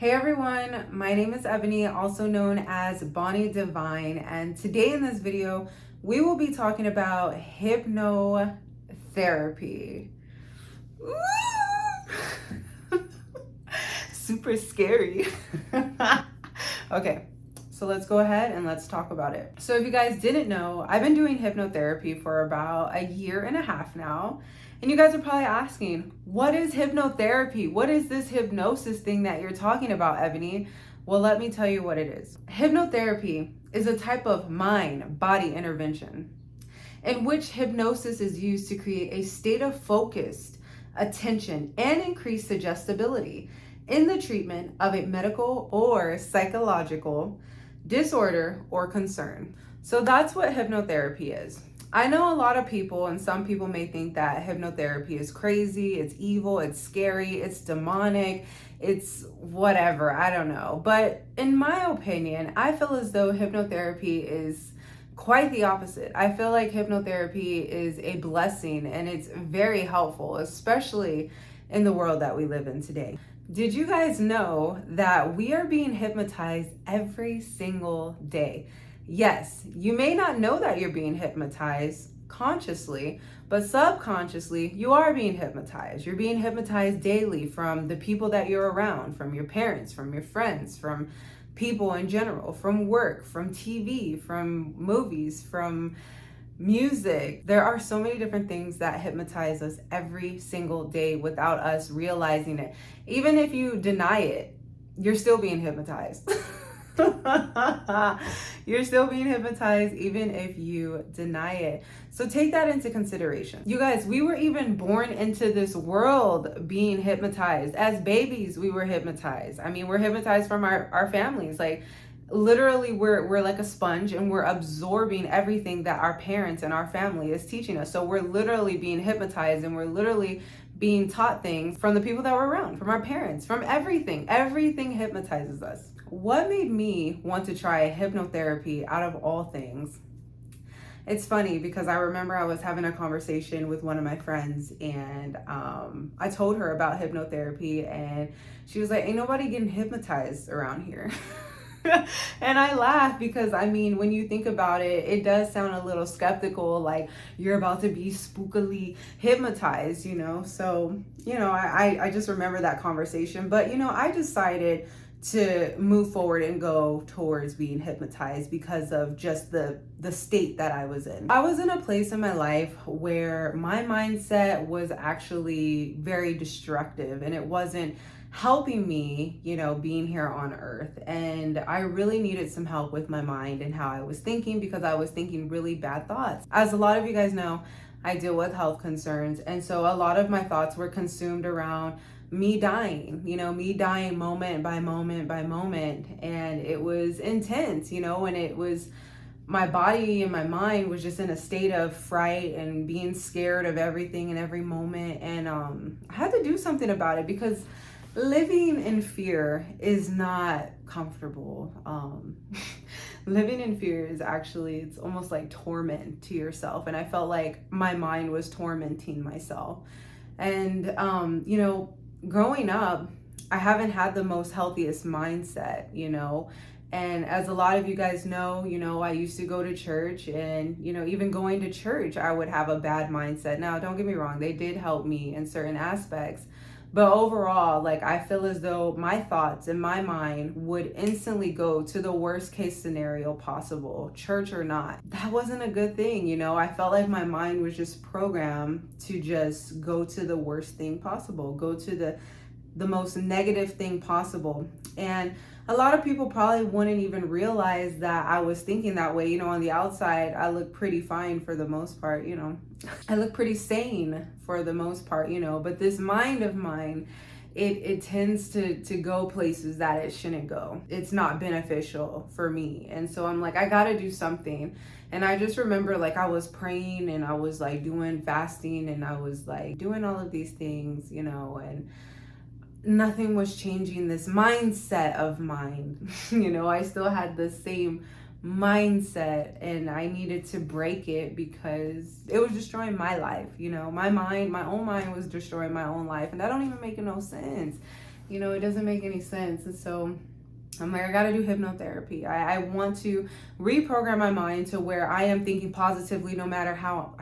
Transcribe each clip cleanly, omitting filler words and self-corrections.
Hey everyone, my name is Ebony, also known as Bonnie Divine, and today in this video, we will be talking about hypnotherapy. Super scary. Okay, so let's go ahead and let's talk about it. So if you guys didn't know, I've been doing hypnotherapy for about a year and a half now. And you guys are probably asking, what is hypnotherapy? What is this hypnosis thing that you're talking about, Ebony? Well, let me tell you what it is. Hypnotherapy is a type of mind-body intervention in which hypnosis is used to create a state of focused attention and increased suggestibility in the treatment of a medical or psychological disorder or concern. So that's what hypnotherapy is. I know a lot of people, and some people may think that hypnotherapy is crazy, it's evil, it's scary, it's demonic, it's whatever, I don't know. But in my opinion, I feel as though hypnotherapy is quite the opposite. I feel like hypnotherapy is a blessing and it's very helpful, especially in the world that we live in today. Did you guys know that we are being hypnotized every single day? Yes, you may not know that you're being hypnotized consciously, but subconsciously you are being hypnotized. You're being hypnotized daily from the people that you're around, from your parents, from your friends, from people in general, from work, from TV, from movies, from music. There are so many different things that hypnotize us every single day without us realizing it. Even if you deny it, you're still being hypnotized. You're still being hypnotized even if you deny it. So take that into consideration. You guys, we were even born into this world being hypnotized. As babies, we were hypnotized. I mean, we're hypnotized from our families. Like, literally, we're like a sponge and we're absorbing everything that our parents and our family is teaching us. So we're literally being hypnotized and we're literally being taught things from the people that we're around, from our parents, from everything. Everything hypnotizes us. What made me want to try hypnotherapy out of all things? It's funny because I remember I was having a conversation with one of my friends and I told her about hypnotherapy and she was like, ain't nobody getting hypnotized around here. And I laugh because, I mean, when you think about it, it does sound a little skeptical, like you're about to be spookily hypnotized, you know? So, you know, I just remember that conversation. But, you know, I decided to move forward and go towards being hypnotized because of just the state that I was in. I was in a place in my life where my mindset was actually very destructive and it wasn't helping me, you know, being here on earth. And I really needed some help with my mind and how I was thinking because I was thinking really bad thoughts. As a lot of you guys know, I deal with health concerns. And so a lot of my thoughts were consumed around me dying, you know, me dying moment by moment by moment. And it was intense, you know, and it was, my body and my mind was just in a state of fright and being scared of everything and every moment. And I had to do something about it because living in fear is not comfortable. Living in fear is actually, it's almost like torment to yourself. And I felt like my mind was tormenting myself. And, you know, growing up, I haven't had the most healthiest mindset, you know. And as a lot of you guys know, you know, I used to go to church and, you know, even going to church, I would have a bad mindset. Now, don't get me wrong, they did help me in certain aspects. But overall, like, I feel as though my thoughts in my mind would instantly go to the worst case scenario possible, church or not. That wasn't a good thing, you know? I felt like my mind was just programmed to just go to the worst thing possible, go to the most negative thing possible. And a lot of people probably wouldn't even realize that I was thinking that way. You know, on the outside, I look pretty fine for the most part, you know. I look pretty sane for the most part, you know. But this mind of mine, it tends to go places that it shouldn't go. It's not beneficial for me. And so I'm like, I gotta do something. And I just remember, like, I was praying and I was like doing fasting and I was like doing all of these things, you know, and nothing was changing this mindset of mine. You know, I still had the same mindset and I needed to break it because it was destroying my life. You know, my own mind was destroying my own life, and that don't even make no sense. It doesn't make any sense. And so I'm like, I gotta do hypnotherapy. I want to reprogram my mind to where I am thinking positively no matter how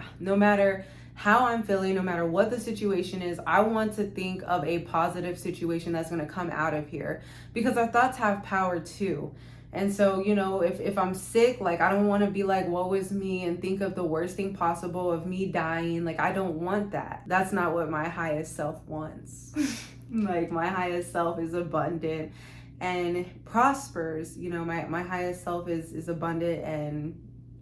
I'm feeling, no matter what the situation is. I want to think of a positive situation that's gonna come out of here, because our thoughts have power too. And so, if I'm sick, like, I don't want to be like, woe is me, and think of the worst thing possible of me dying. Like, I don't want that. That's not what my highest self wants. Like, my highest self is abundant and prospers. My highest self is abundant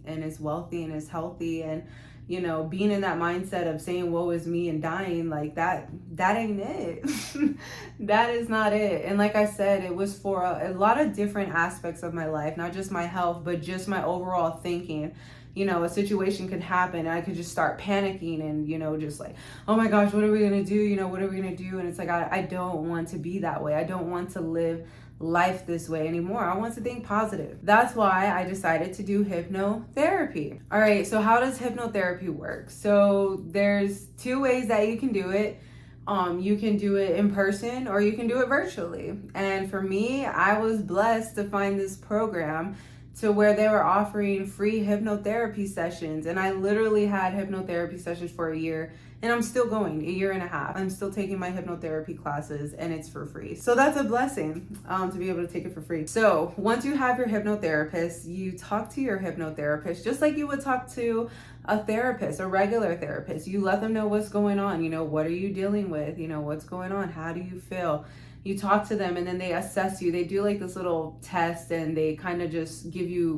and is wealthy and is healthy. And being in that mindset of saying woe is me and dying, like, that ain't it. That is not it. And like I said, it was for a lot of different aspects of my life, not just my health, but just my overall thinking. A situation could happen and I could just start panicking and, just like, oh my gosh, what are we going to do? What are we going to do? And it's like, I don't want to be that way. I don't want to live life this way anymore. I want to think positive. That's why I decided to do hypnotherapy. All right, so how does hypnotherapy work? So there's two ways that you can do it. You can do it in person or you can do it virtually. And for me, I was blessed to find this program to where they were offering free hypnotherapy sessions. And I literally had hypnotherapy sessions for a year, and I'm still going, a year and a half. I'm still taking my hypnotherapy classes, and it's for free. So that's a blessing, to be able to take it for free. So once you have your hypnotherapist, you talk to your hypnotherapist just like you would talk to a therapist, a regular therapist. You let them know what's going on. What are you dealing with? What's going on? How do you feel? You talk to them, and then they assess you. They do like this little test, and they kind of just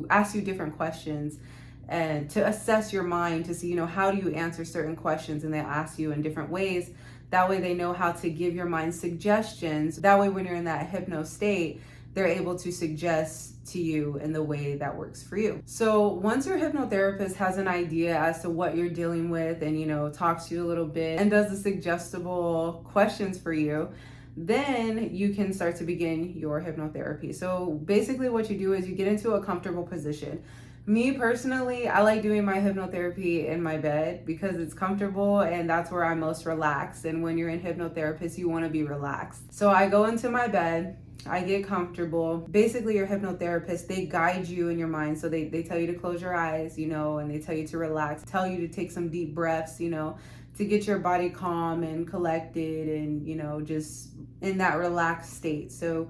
ask you different questions and to assess your mind to see, how do you answer certain questions, and they ask you in different ways. That way they know how to give your mind suggestions. That way when you're in that hypno state, they're able to suggest to you in the way that works for you. So once your hypnotherapist has an idea as to what you're dealing with and, talks to you a little bit and does the suggestible questions for you, then you can start to begin your hypnotherapy. So basically what you do is you get into a comfortable position. Me personally, I like doing my hypnotherapy in my bed because it's comfortable and that's where I'm most relaxed. And when you're in hypnotherapist, you want to be relaxed. So I go into my bed, I get comfortable. Basically, your hypnotherapist, they guide you in your mind. So they tell you to close your eyes, and they tell you to relax, tell you to take some deep breaths, to get your body calm and collected and, just in that relaxed state. So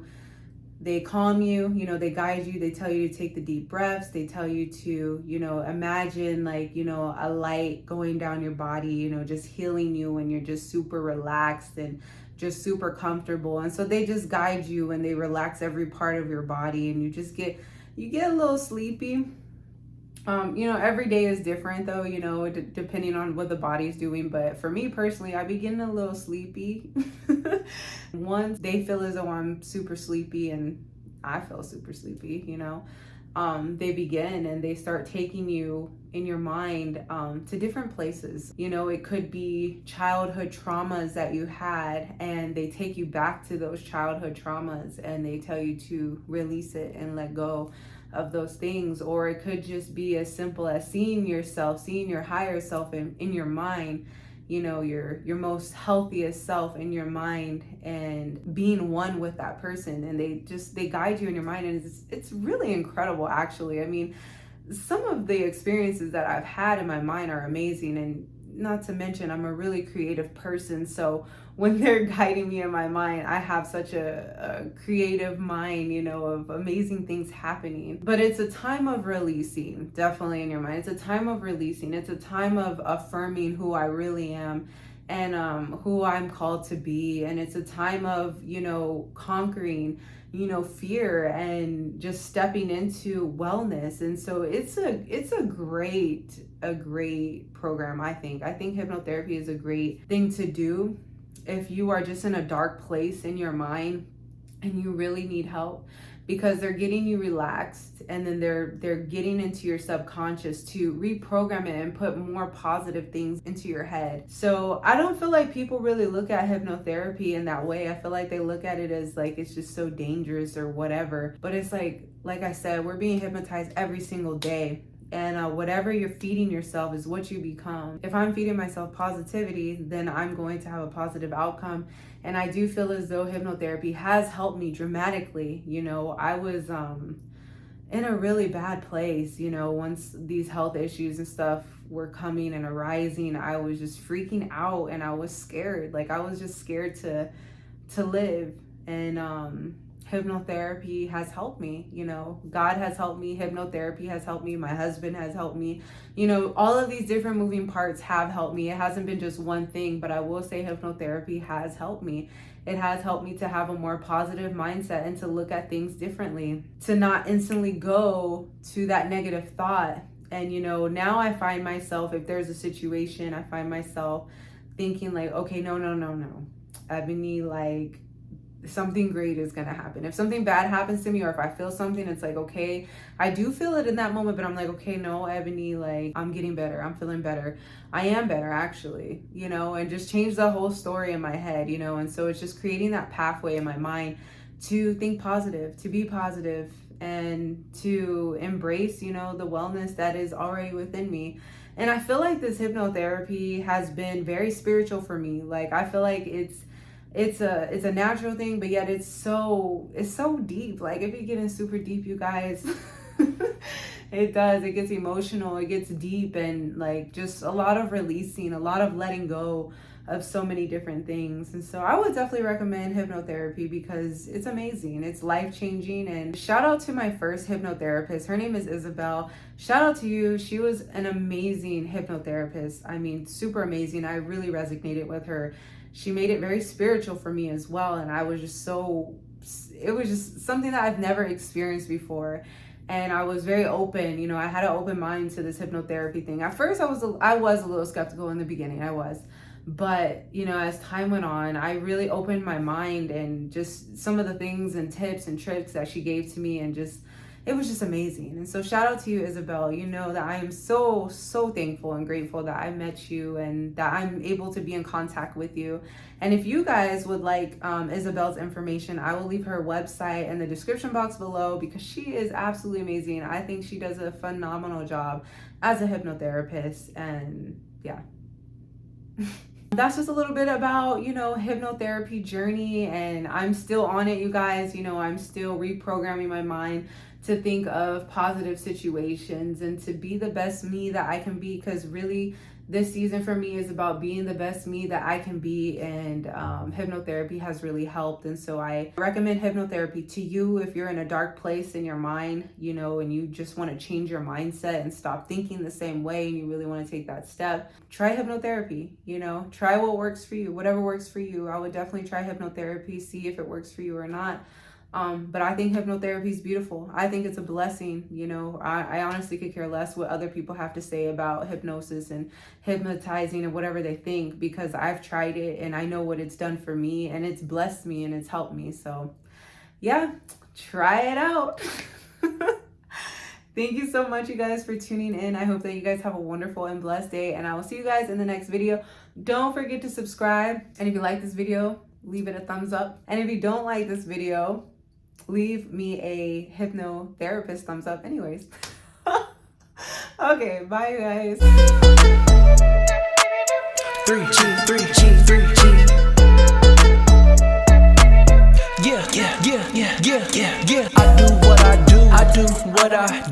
they calm you, they guide you, they tell you to take the deep breaths, they tell you to, imagine like, a light going down your body, just healing you when you're just super relaxed and just super comfortable. And so they just guide you and they relax every part of your body, and you get a little sleepy. Every day is different though, depending on what the body's doing. But for me personally, I be getting a little sleepy. Once they feel as though I'm super sleepy and I feel super sleepy, they begin and they start taking you in your mind to different places. It could be childhood traumas that you had, and they take you back to those childhood traumas and they tell you to release it and let go of those things. Or it could just be as simple as seeing your higher self in your mind, your most healthiest self in your mind, and being one with that person. And they guide you in your mind, and it's really incredible actually. I mean, some of the experiences that I've had in my mind are amazing, and not to mention I'm a really creative person. So when they're guiding me in my mind, I have such a creative mind, of amazing things happening. But it's a time of releasing, definitely in your mind. It's a time of releasing. It's a time of affirming who I really am and who I'm called to be. And it's a time of, conquering, fear and just stepping into wellness. And so it's a great program. I think hypnotherapy is a great thing to do if you are just in a dark place in your mind and you really need help, because they're getting you relaxed, and then they're getting into your subconscious to reprogram it and put more positive things into your head. So I don't feel like people really look at hypnotherapy in that way. I feel like they look at it as like it's just so dangerous or whatever. But it's like I said, we're being hypnotized every single day. And whatever you're feeding yourself is what you become. If I'm feeding myself positivity, then I'm going to have a positive outcome. And I do feel as though hypnotherapy has helped me dramatically. You know, I was in a really bad place, you know, once these health issues and stuff were coming and arising. I was just freaking out and I was scared. Like, I was just scared to live. And hypnotherapy has helped me. You know, God has helped me, hypnotherapy has helped me, my husband has helped me. You know, all of these different moving parts have helped me. It hasn't been just one thing, but I will say hypnotherapy has helped me. It has helped me to have a more positive mindset and to look at things differently, to not instantly go to that negative thought. And, you know, now I find myself, if there's a situation, I find myself thinking like, okay, no. Ebony, like, something great is gonna happen. If something bad happens to me, or if I feel something, it's like, okay, I do feel it in that moment, but I'm like, okay, no, Ebony, like, I'm getting better, I'm feeling better, I am better actually, you know, and just change the whole story in my head, you know. And so it's just creating that pathway in my mind to think positive, to be positive, and to embrace, you know, the wellness that is already within me. And I feel like this hypnotherapy has been very spiritual for me. Like, I feel like it's a natural thing, but yet it's so deep. Like, if you get in super deep, you guys, it gets emotional, it gets deep, and like just a lot of releasing, a lot of letting go of so many different things. And so I would definitely recommend hypnotherapy because it's amazing, it's life-changing. And shout out to my first hypnotherapist. Her name is Isabel. Shout out to you. She was an amazing hypnotherapist. I mean, super amazing. I really resonated with her. She made it very spiritual for me as well. And I was just it was just something that I've never experienced before. And I was very open, you know, I had an open mind to this hypnotherapy thing. At first I was a little skeptical in the beginning, I was. But, you know, as time went on, I really opened my mind, and just some of the things and tips and tricks that she gave to me, and just, it was just amazing. And so shout out to you, Isabel. You know that I am so thankful and grateful that I met you and that I'm able to be in contact with you. And if you guys would like Isabel's information, I will leave her website in the description box below, because she is absolutely amazing. I think she does a phenomenal job as a hypnotherapist. And yeah. That's just a little bit about, you know, hypnotherapy journey. And I'm still on it, you guys. You know, I'm still reprogramming my mind to think of positive situations and to be the best me that I can be, because really this season for me is about being the best me that I can be. And hypnotherapy has really helped. And so I recommend hypnotherapy to you if you're in a dark place in your mind, you know, and you just want to change your mindset and stop thinking the same way, and you really want to take that step. Try hypnotherapy, you know, try what works for you, whatever works for you. I would definitely try hypnotherapy, see if it works for you or not. But I think hypnotherapy is beautiful. I think it's a blessing. You know, I honestly could care less what other people have to say about hypnosis and hypnotizing and whatever they think, because I've tried it and I know what it's done for me, and it's blessed me and it's helped me. So yeah, try it out. Thank you so much, you guys, for tuning in. I hope that you guys have a wonderful and blessed day, and I will see you guys in the next video. Don't forget to subscribe. And if you like this video, leave it a thumbs up. And if you don't like this video, leave me a hypnotherapist thumbs up anyways. Okay, bye, you guys. 3G, 3G, 3G. Yeah. I do what I do. I do what I